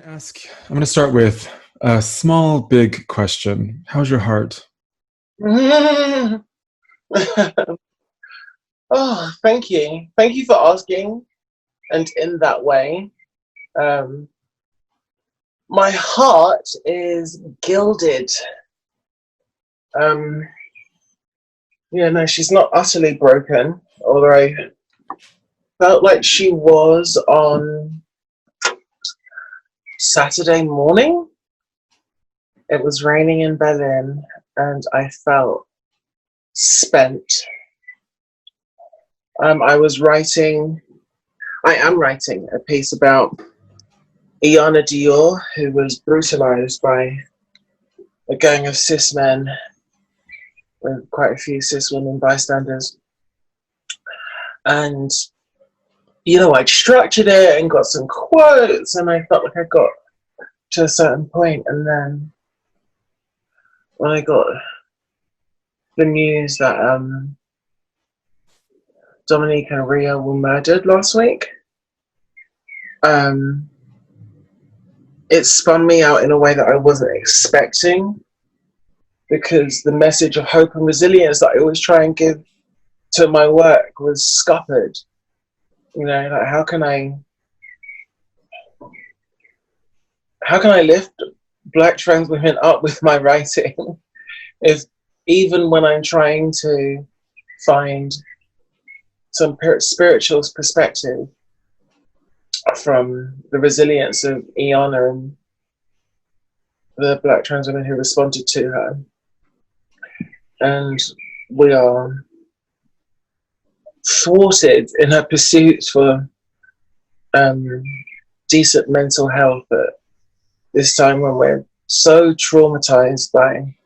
I'm going to start with a small, big question. How's your heart? Oh, thank you. Thank you for asking. And in that way, um, my heart is gilded. Um, yeah, no, she's not utterly broken, although I felt like she was on Saturday morning. It was raining in Berlin, and I felt spent. I was writing, I am writing a piece about Iana Dior, who was brutalized by a gang of cis men with quite a few cis women bystanders. And, I'd structured it and got some quotes, and I felt like I got to a certain point. And then when I got the news that Dominique and Ria were murdered last week, it spun me out in a way that I wasn't expecting, because the message of hope and resilience that I always try and give to my work was scuppered. Like how can I lift Black trans women up with my writing if even when I'm trying to find some spiritual perspective from the resilience of Iana and the Black trans women who responded to her, and we are thwarted in her pursuit for decent mental health at this time when we're so traumatized by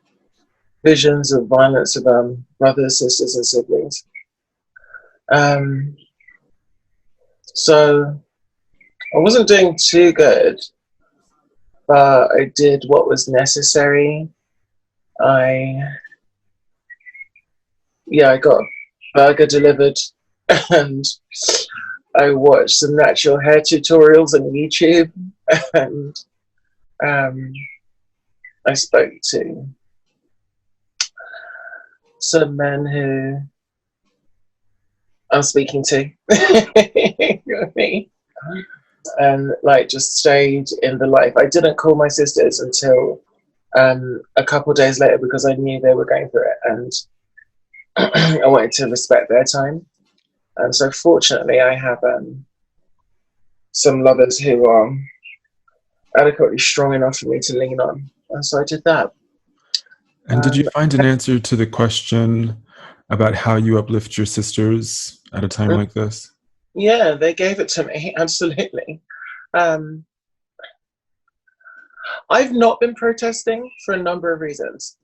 visions of violence of brothers, sisters, and siblings. So I wasn't doing too good, but I did what was necessary. I got a burger delivered, and I watched some natural hair tutorials on YouTube, and I spoke to some men who I'm speaking to, and just stayed in the life. I didn't call my sisters until a couple of days later because I knew they were going through it, and I wanted to respect their time. And so fortunately I have some lovers who are adequately strong enough for me to lean on. And so I did that. And did you find an answer to the question about how you uplift your sisters at a time like this? Yeah, they gave it to me, absolutely. I've not been protesting for a number of reasons.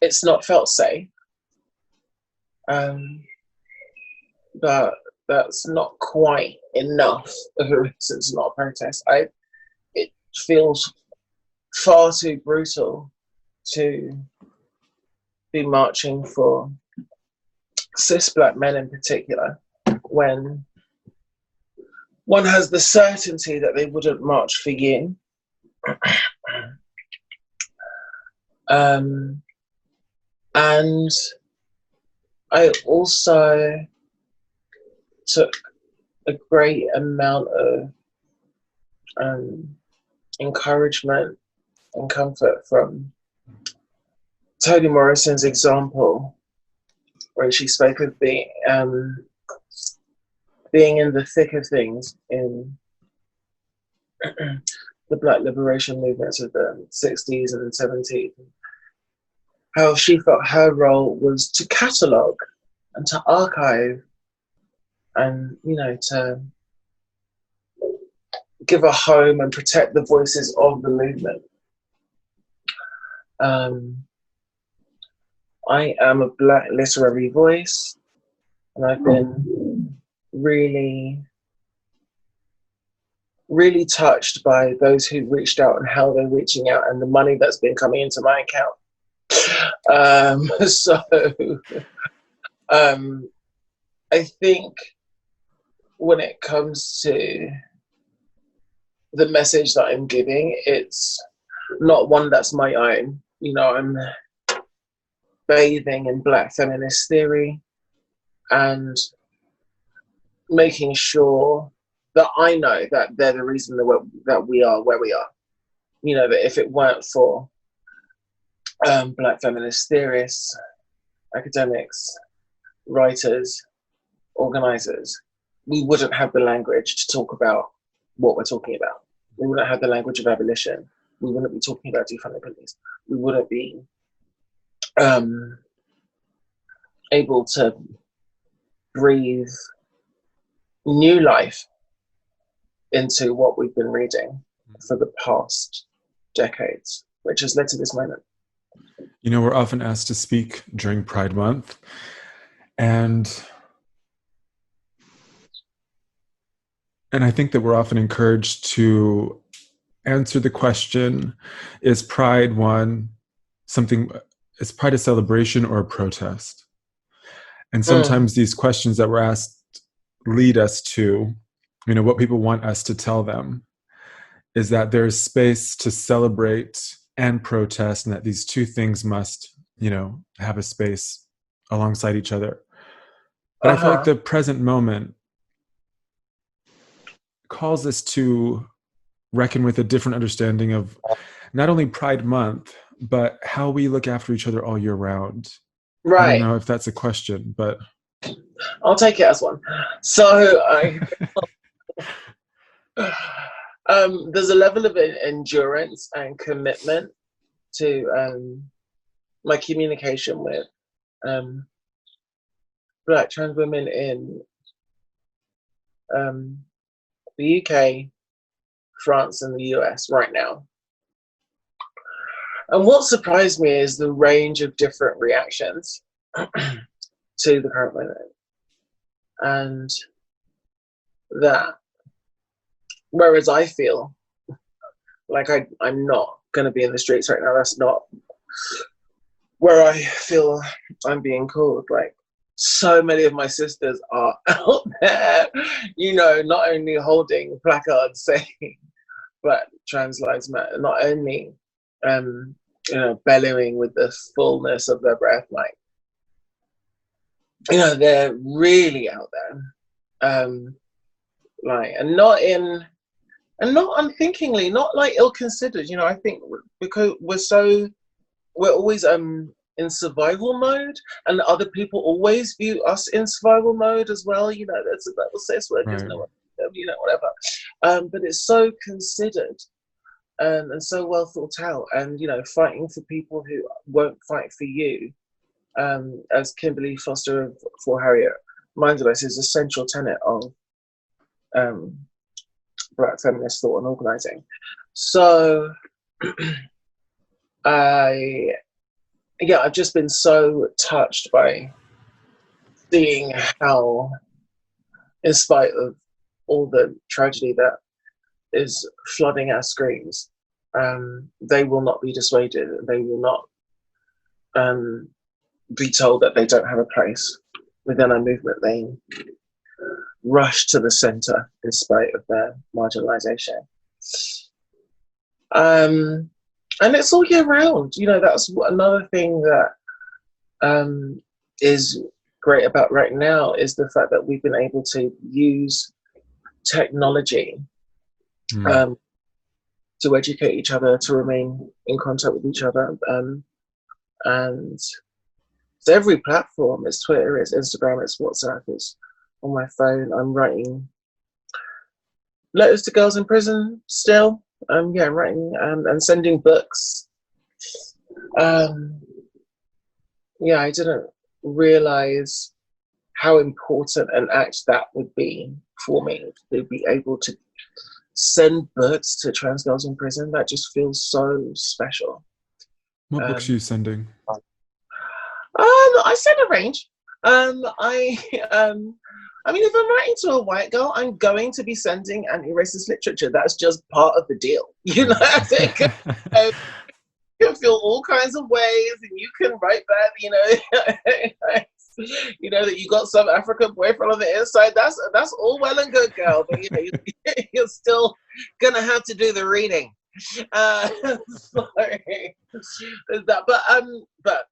It's not felt safe. But that's not quite enough of a reason to not protest. It feels far too brutal to be marching for cis Black men in particular when one has the certainty that they wouldn't march for you. And I also took a great amount of encouragement and comfort from Toni Morrison's example, where she spoke of being in the thick of things in the Black liberation movements of the 60s and 70s. How she felt her role was to catalogue and to archive and, to give a home and protect the voices of the movement. I am a Black literary voice, and I've been really, really touched by those who reached out and how they're reaching out and the money that's been coming into my account. I think when it comes to the message that I'm giving, it's not one that's my own. You know, I'm bathing in Black feminist theory and making sure that I know that they're the reason that we are where we are. You know, that if it weren't for Black feminist theorists, academics, writers, organizers, we wouldn't have the language to talk about what we're talking about. We wouldn't have the language of abolition. We wouldn't be talking about defunding police. We wouldn't be able to breathe new life into what we've been reading for the past decades, which has led to this moment. You know, we're often asked to speak during Pride Month, and I think that we're often encouraged to answer the question, is Pride is Pride a celebration or a protest? And sometimes these questions that we're asked lead us to, you know, what people want us to tell them is that there's space to celebrate and protest, and that these two things must, you know, have a space alongside each other. But I feel like the present moment calls us to reckon with a different understanding of not only Pride Month, but how we look after each other all year round. Right. I don't know if that's a question, but I'll take it as one. So there's a level of endurance and commitment to my communication with Black trans women in the UK, France, and the US right now. And what surprised me is the range of different reactions to the current moment. And that, whereas I feel like I'm not going to be in the streets right now, that's not where I feel I'm being called. Like, so many of my sisters are out there, you know, not only holding placards saying Black trans lives matter, not only you know, bellowing with the fullness of their breath, like, you know, they're really out there, like, and not unthinkingly, not like ill-considered. You know, I think because we're always in survival mode, and other people always view us in survival mode as well. You know, that's about the sex workers, right. You know, whatever. But it's so considered. And so well thought out, and you know, fighting for people who won't fight for you, as Kimberly Foster of For Harriet reminded us, is a central tenet of Black feminist thought and organising. So, I've just been so touched by seeing how, in spite of all the tragedy that is flooding our screens, they will not be dissuaded. They will not be told that they don't have a place within our movement. They rush to the center in spite of their marginalization. And it's all year round. You know, that's another thing that is great about right now, is the fact that we've been able to use technology to educate each other, to remain in contact with each other, and so every platform, it's Twitter, it's Instagram, it's WhatsApp, it's on my phone. I'm writing letters to girls in prison still. I'm writing and sending books. I didn't realize how important an act that would be for me, to be able to send books to trans girls in prison. That just feels so special. What books are you sending? I send a range. I mean, if I'm writing to a white girl, I'm going to be sending anti-racist literature. That's just part of the deal. You know, I think you can feel all kinds of ways, and you can write that, you know. you know, that you got some African boyfriend on the inside. That's all well and good, girl, but you know, you're still gonna have to do the reading. Sorry. That, but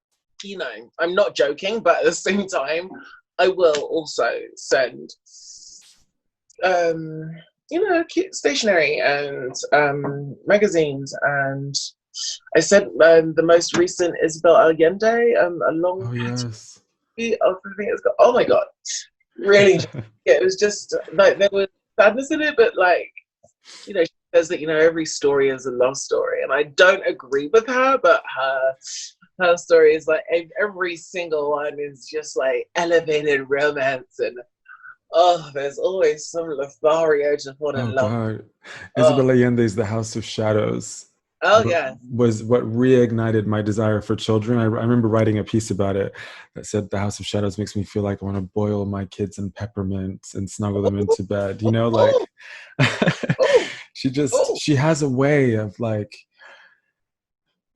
you know, I'm not joking, but at the same time, I will also send you know, cute stationery and magazines, and I sent the most recent Isabel Allende, a long Oh yes. of the thing. It's got, oh my god, really, yeah, it was just like there was sadness in it, but like, you know, she says that, you know, every story is a love story, and I don't agree with her, but her story is like every single one is just like elevated romance, and oh, there's always some Lothario just want to Oh love. God. Oh, Isabel Allende's The House of Shadows oh yeah. was what reignited my desire for children. I remember writing a piece about it that said The House of Shadows makes me feel like I want to boil my kids in peppermint and snuggle them into bed. You know, like Oh, oh, oh. she has a way of like,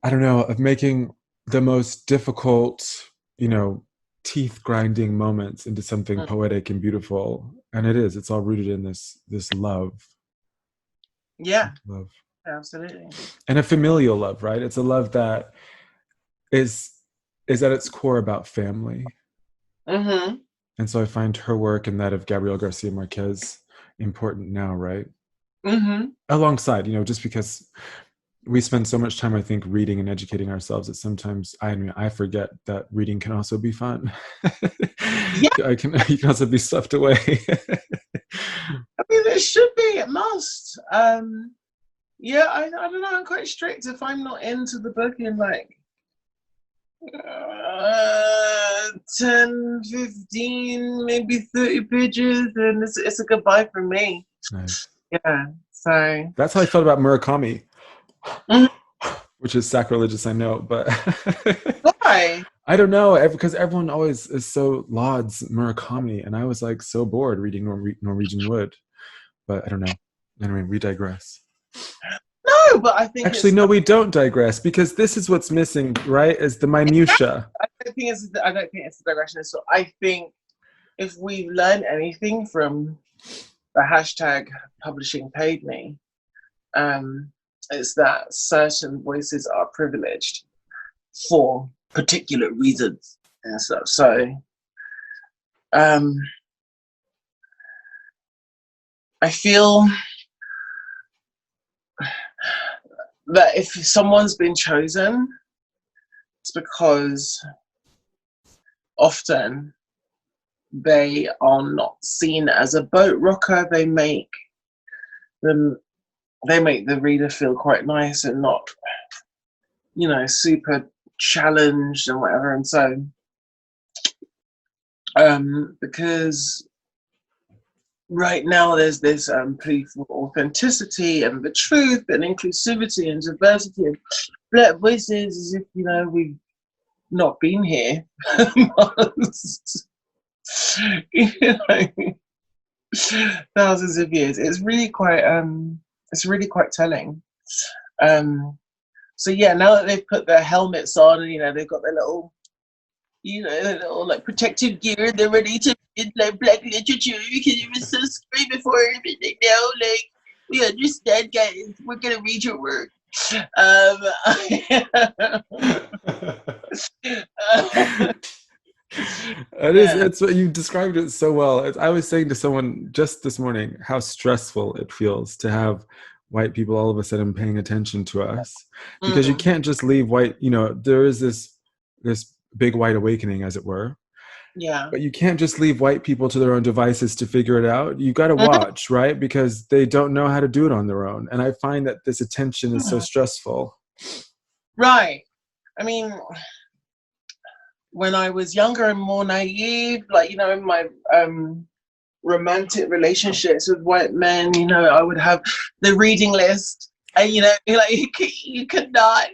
I don't know, of making the most difficult, you know, teeth grinding moments into something Mm, poetic and beautiful. And it's all rooted in this love. yeah, Love. absolutely. And a familial love, right? It's a love that is is at its core about family. Mm-hmm. And so I find her work and that of Gabriel Garcia Marquez important now, right? Mm-hmm. Alongside, you know, just because we spend so much time, I think, reading and educating ourselves that sometimes I forget that reading can also be fun. Yeah, You can also be stuffed away. I mean, it should be. It must. Yeah, I don't know. I'm quite strict. If I'm not into the book in like 10, 15, maybe 30 pages, then it's a goodbye for me. Nice. Yeah. So. That's how I felt about Murakami, Mhm. which is sacrilegious, I know, but Why? I don't know, because everyone always is so lauds Murakami, and I was like so bored reading Norwegian Wood. But I don't know. Anyway, we digress. No, but I think Actually, it's. no, we don't digress because this is what's missing, right? Is the minutia. I don't think it's. I don't think it's a digression. So I think if we've learned anything from the hashtag publishing paid me, it's that certain voices are privileged for particular reasons and stuff. So um, I feel that if someone's been chosen, it's because often they are not seen as a boat rocker. Them they make the reader feel quite nice and not, you know, super challenged and whatever. And so because right now there's this plea for authenticity and the truth and inclusivity and diversity and black voices, as if, you know, we've not been here. You know, thousands of years. It's really quite telling. So yeah, now that they've put their helmets on and, you know, they've got their little, you know, their little like protective gear, they're ready to read like black literature because it was so scary before, but like now, like, we understand, guys. We're gonna read your work. Yeah. It's what you described it so well. I was saying to someone just this morning how stressful it feels to have white people all of a sudden paying attention to us, because you Mm. can't just leave white, you know, there is this big white awakening, as it were, Yeah. but you can't just leave white people to their own devices to figure it out. You got to watch, right? Because they don't know how to do it on their own. And I find that this attention is so stressful. Right. I mean, when I was younger and more naive, like, you know, in my romantic relationships with white men, you know, I would have the reading list, and, you know, like, you could not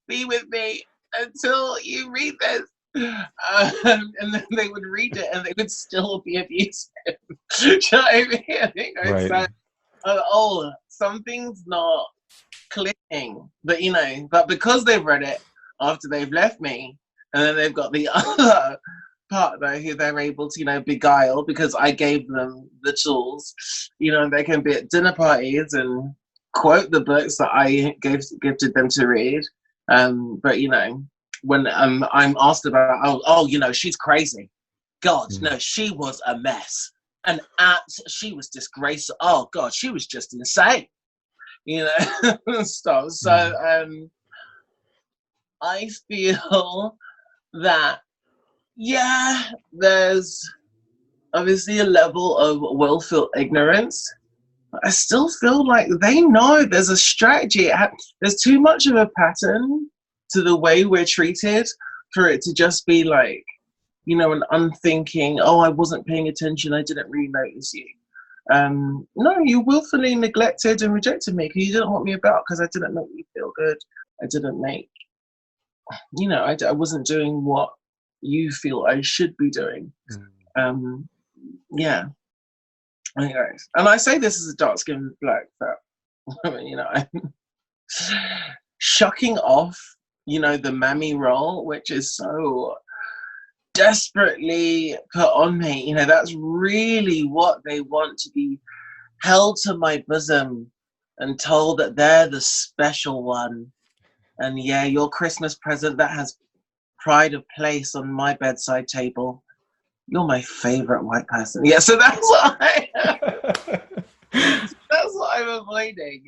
be with me until you read this. And then they would read it and they would still be abusive. Do you know what I mean? I think it's Right. like, oh, something's not clicking. But, you know, but because they've read it after they've left me, and then they've got the other partner who they're able to, beguile because I gave them the tools. They can be at dinner parties and quote the books that I gifted them to read. But when I'm asked about, she's crazy. God, no, she was a mess. And she was disgraceful. Oh God, she was just insane. Stuff. So I feel that, yeah, there's obviously a level of willful ignorance. But I still feel like they know there's a strategy. There's too much of a pattern to the way we're treated for it to just be like, an unthinking, oh, I wasn't paying attention, I didn't really notice you. No, you willfully neglected and rejected me because you didn't want me about because I didn't make you feel good. I didn't make, I wasn't doing what you feel I should be doing. Yeah. Anyways, and I say this as a dark-skinned black, but I'm shucking off, the mammy role, which is so desperately put on me. That's really what they want, to be held to my bosom and told that they're the special one. And yeah, your Christmas present that has pride of place on my bedside table. You're my favorite white person. Yeah, so that's what that's what I'm avoiding.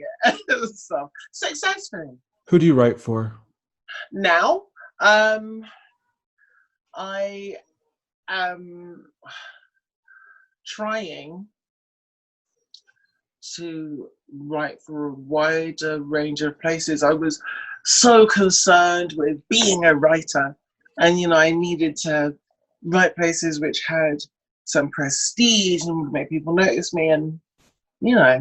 So successfully. Who do you write for now? I am trying to write for a wider range of places. I was so concerned with being a writer, and I needed to write places which had some prestige and would make people notice me, and I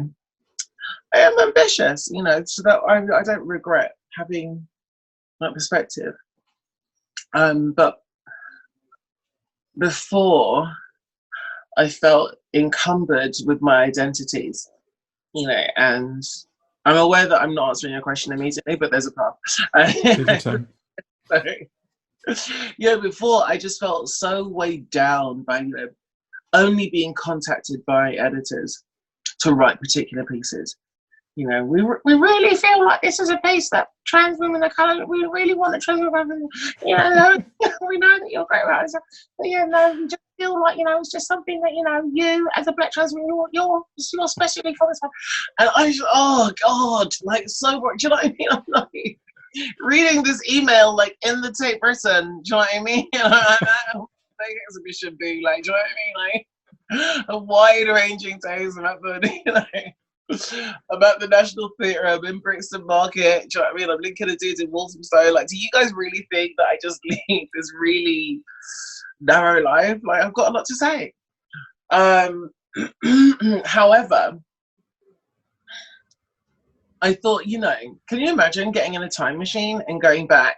am ambitious, so that I don't regret having that perspective. But before, I felt encumbered with my identities, and I'm aware that I'm not answering your question immediately, but there's a path. Take your time. Before I just felt so weighed down by only being contacted by editors to write particular pieces. We really feel like this is a piece that trans women are kind of, we really want the trans women, we know that you're a great writer, but we just feel like, it's just something that, you as a black trans woman, you're specially for this one. And oh God, like, so much, do you know what I mean? I'm like reading this email like in the tape person, do you know what I mean? Like exhibition be like, do you know what I mean? Like a wide ranging taste about about the National Theatre. I'm in Brixton Market. Do you know what I mean? I'm linking a dude in Walthamstow. Like, do you guys really think that I just lead this really narrow life? Like, I've got a lot to say. However, I thought, can you imagine getting in a time machine and going back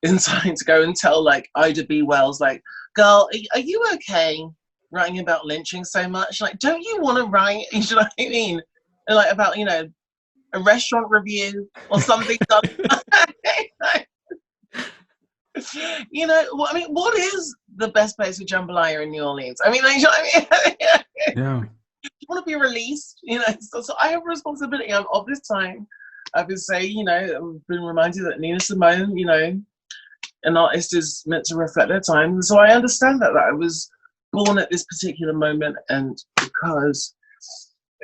in time to go and tell like Ida B. Wells, like, girl, are you okay writing about lynching so much? Like, don't you want to write, you know what I mean? And like about, a restaurant review or something. What is the best place for jambalaya in New Orleans? I mean, like, you know what I mean? Yeah. You want to be released, so I have a responsibility. I'm of this time. I would say, I've been reminded that Nina Simone, an artist is meant to reflect their time. And so I understand that I was born at this particular moment, and because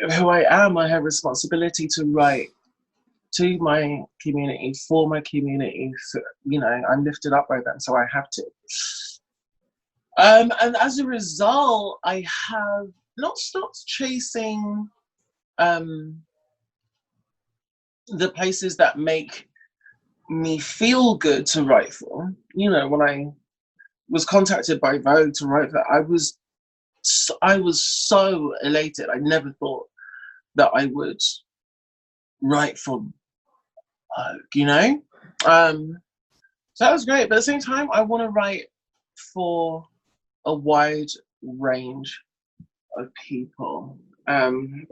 of who I am, I have responsibility to write to my community, for my community. So, I'm lifted up by them, so I have to. And as a result, I have not stopped chasing the places that make me feel good to write for. When I was contacted by Vogue to write that, I was so elated. I never thought that I would write for Vogue, so that was great. But at the same time, I want to write for a wide range of people, and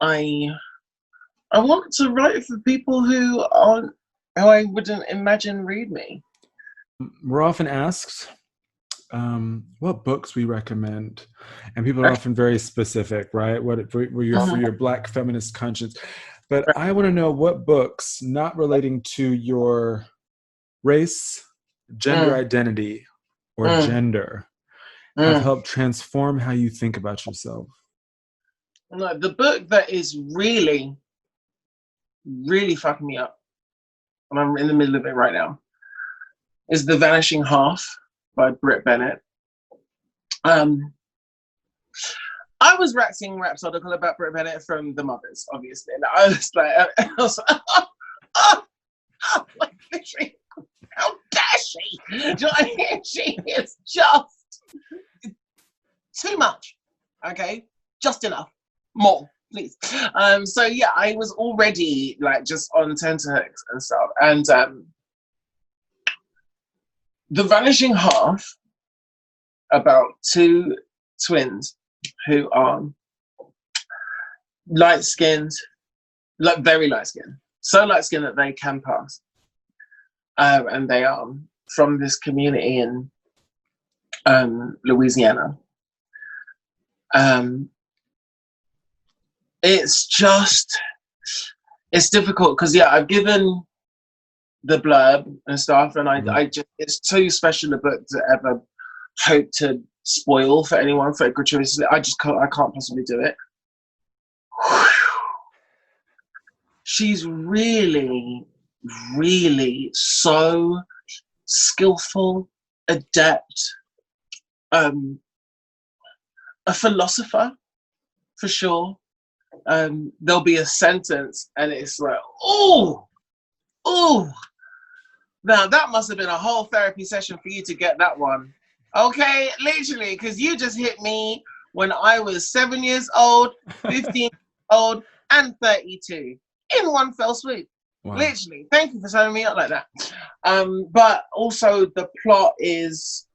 I want to write for people who I wouldn't imagine read me. we're often asked what books we recommend, and people are Okay. often very specific, right? What for your Black feminist conscience. But I want to know what books, not relating to your race, gender Mm, identity, or mm, gender, have mm. helped transform how you think about yourself. No, the book that is really, really fucking me up, and I'm in the middle of it right now, is The Vanishing Half by Britt Bennett. Um, I was waxing rhapsodical about Britt Bennett from The Mothers, obviously. And I was like, like, literally, how dare she? Do you know what I mean? She is just too much. Okay, just enough. More, please. So yeah, I was already like just on tenterhooks and stuff. And The Vanishing Half, about two twins who are light skinned, like very light skinned, so light skinned that they can pass. And they are from this community in Louisiana. It's just, it's difficult because, yeah, I've given the blurb and stuff, and I just, it's too special a book to ever hope to spoil for anyone for it gratuitously. I can't possibly do it. She's really, really so skillful, adept, a philosopher for sure. There'll be a sentence and it's like, oh, now that must have been a whole therapy session for you to get that one. Okay, literally, because you just hit me when I was 7 years old, 15 years old, and 32 in one fell swoop. Wow. Literally, thank you for signing me up like that. But also the plot is,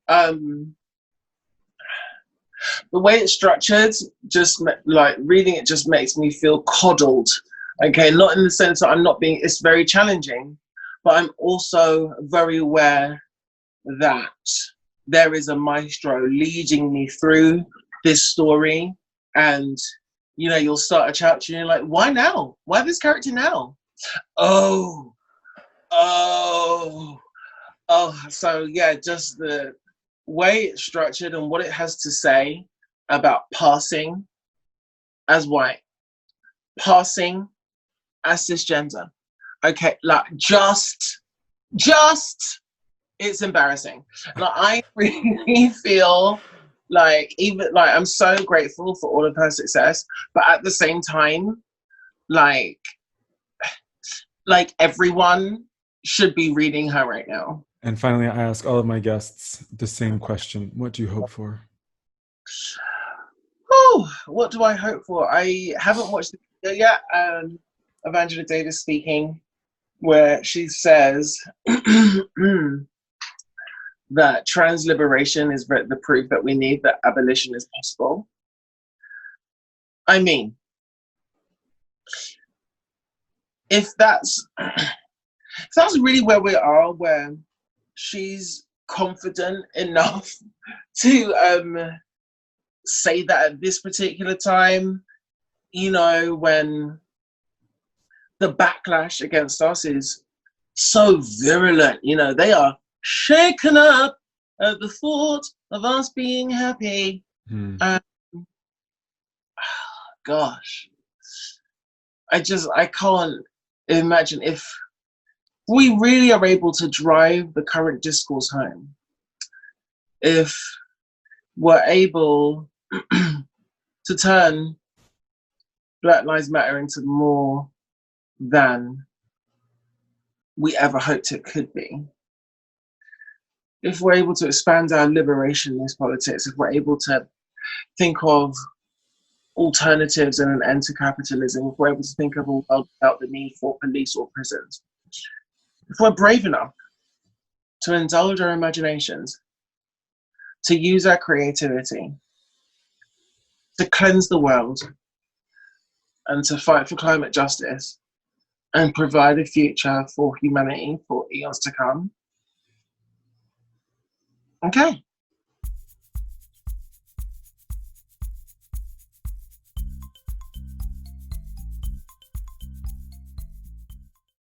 the way it's structured, just like reading it just makes me feel coddled. Okay, not in the sense that I'm not being, it's very challenging, but I'm also very aware that there is a maestro leading me through this story. And, you know, you'll start a chapter and you're like, why now? Why this character now? Oh. So yeah, just the way it's structured and what it has to say about passing as white, passing as cisgender. Okay, like just it's embarrassing. Like I really feel like, even like, I'm so grateful for all of her success, but at the same time, like everyone should be reading her right now. And finally, I ask all of my guests the same question. What do you hope for? Oh, what do I hope for? I haven't watched the video yet. Of Angela Davis speaking, where she says that trans liberation is the proof that we need that abolition is possible. I mean, if that's really where we are, where she's confident enough to say that at this particular time, you know, when the backlash against us is so virulent, you know, they are shaken up at the thought of us being happy. Gosh, I can't imagine if we really are able to drive the current discourse home, if we're able to turn Black Lives Matter into more than we ever hoped it could be. If we're able to expand our liberationist politics, if we're able to think of alternatives and an end to capitalism, if we're able to think of a world without the need for police or prisons, if we're brave enough to indulge our imaginations, to use our creativity, to cleanse the world, and to fight for climate justice, and provide a future for humanity for eons to come, Okay.